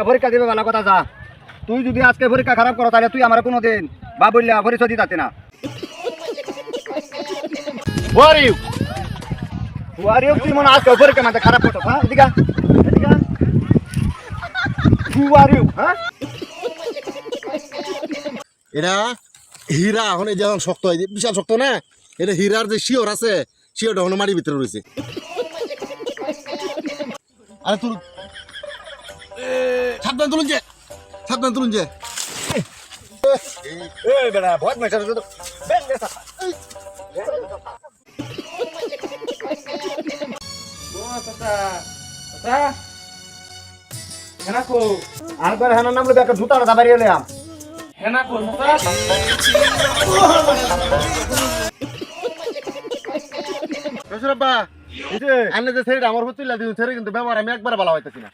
পরীক্ষা দিবে ভালো কথা যা। তুই যদি আজকে পরীক্ষা খারাপ করো তাহলে তুই আমার কোনোদিন বা বললে পরিচয় দিতে না। তুই মনে আজকে পরীক্ষা মাঝে খারাপ করতো। হ্যাঁ এদিকে হ্যাঁ এটা হীরা এখন এই যেমন শক্ত হয় বিশাল শক্ত না, এটা হীরার যে শিওর আছে শিওরটা এখন মাটির ভিতরে রয়েছে। আরে তোর সাবধান তুলুন যে আরেকবার হেনার নাম একটা জুতাটা দাবাড়িয়ে এলাম। আমার হচ্ছে কিন্তু ব্যবহার আমি একবার ভালো হইতেছি না।